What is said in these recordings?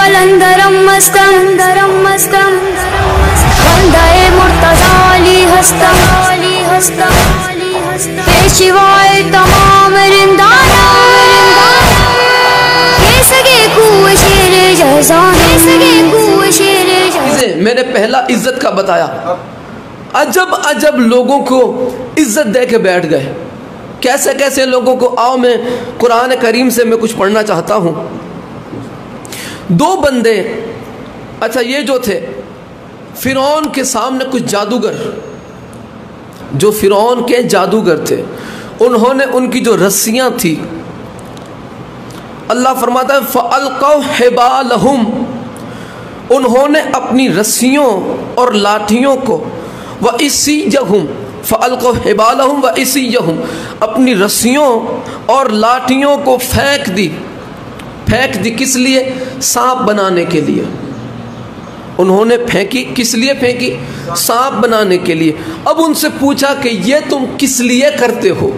قلندرم مستم بندے مرتضی علی ہستم پیشوائے تمام رندانہ کیسگے کو شیر جہزان میں نے پہلا عزت کا بتایا. عجب لوگوں کو عزت دے کے بیٹھ گئے. کیسے لوگوں کو. آؤ میں قرآن کریم سے میں کچھ پڑھنا چاہتا ہوں. دو بندے، اچھا یہ جو تھے فرعون کے سامنے کچھ جادوگر، جو فرعون کے جادوگر تھے، انہوں نے ان کی جو رسیاں تھی، اللہ فرماتا ہے فَأَلْقَوْا حِبَالَهُمْ، انہوں نے اپنی رسیوں اور لاٹھیوں کو وَإِسِيَّهُمْ فَأَلْقَوْا حِبَالَهُمْ وَإِسِيَّهُمْ، اپنی رسیوں اور لاٹھیوں کو پھینک دی. کس لیے؟ سانپ بنانے کے لیے. انہوں نے پھینکی، کس لیے پھینکی؟ سانپ بنانے کے لیے. اب ان سے پوچھا کہ یہ تم کس لیے کرتے ہو؟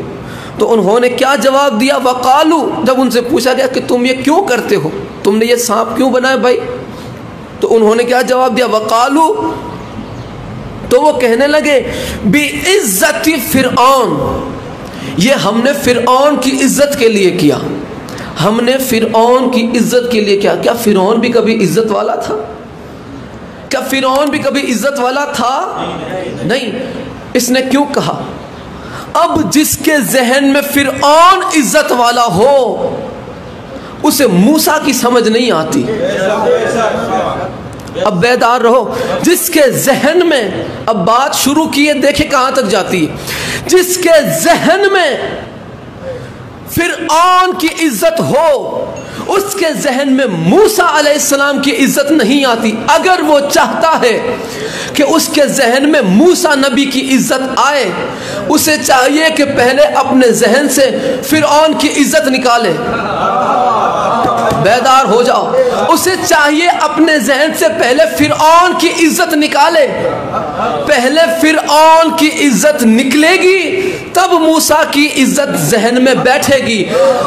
تو انہوں نے کیا جواب دیا؟ وَقَالُوا، جب ان سے پوچھا گیا کہ تم یہ کیوں کرتے ہو، تم نے یہ سانپ کیوں بنایا بھائی، تو انہوں نے کیا جواب دیا؟ وَقَالُوا، تو وہ کہنے لگے بِعِزَّتِ فرعون، یہ ہم نے فرعون کی عزت کے لیے کیا. ہم نے فرعون کی عزت کے لیے کیا. کیا فرعون بھی کبھی عزت والا تھا؟ کیا فرعون بھی کبھی عزت والا تھا؟ نہیں. اس نے کیوں کہا؟ اب جس کے ذہن میں فرعون عزت والا ہو اسے موسیٰ کی سمجھ نہیں آتی. اب بیدار رہو. جس کے ذہن میں، اب بات شروع کیے دیکھیں کہاں تک جاتی ہے. جس کے ذہن میں فرعون کی عزت ہو اس کے ذہن میں موسیٰ علیہ السلام کی عزت نہیں آتی. اگر وہ چاہتا ہے کہ اس کے ذہن میں موسیٰ نبی کی عزت آئے، اسے چاہیے کہ پہلے اپنے ذہن سے فرعون کی عزت نکالے. بیدار ہو جاؤ. اسے چاہیے اپنے ذہن سے پہلے فرعون کی عزت نکالے. پہلے فرعون کی عزت نکلے گی تب موسیٰ کی عزت ذہن میں بیٹھے گی.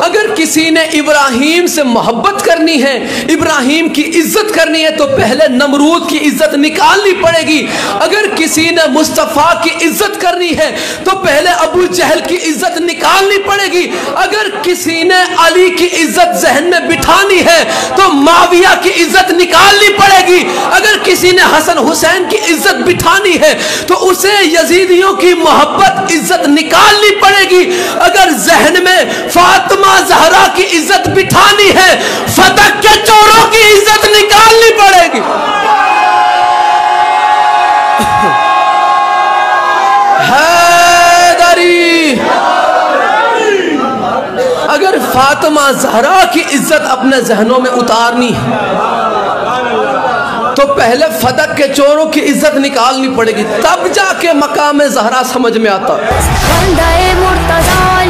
اگر کسی نے ابراہیم سے محبت کرنی ہے، ابراہیم کی عزت کرنی ہے، تو پہلے نمرود کی عزت نکالنی پڑے گی. اگر کسی نے مصطفیٰ کی عزت کرنی ہے تو پہلے ابو جہل کی عزت نکالنی پڑے گی. اگر کسی نے علی کی عزت ذہن میں بٹھانی ہے تو معاویہ کی عزت نکالنی پڑے گی. اگر کسی نے حسن حسین کی عزت بٹھانی ہے تو اسے یزیدیوں کی محبت عزت نکالنی پڑے گی. اگر ذہن میں فاطمہ زہرا کی عزت بٹھانی ہے، فتح کے چوروں کی عزت نکالنی پڑے گی. حیدری، اگر فاطمہ زہرا کی عزت اپنے ذہنوں میں اتارنی ہے تو پہلے فتح کے چوروں کی عزت نکالنی پڑے گی، تب جا کے مقام زہرا سمجھ میں آتا. بندے مرتضی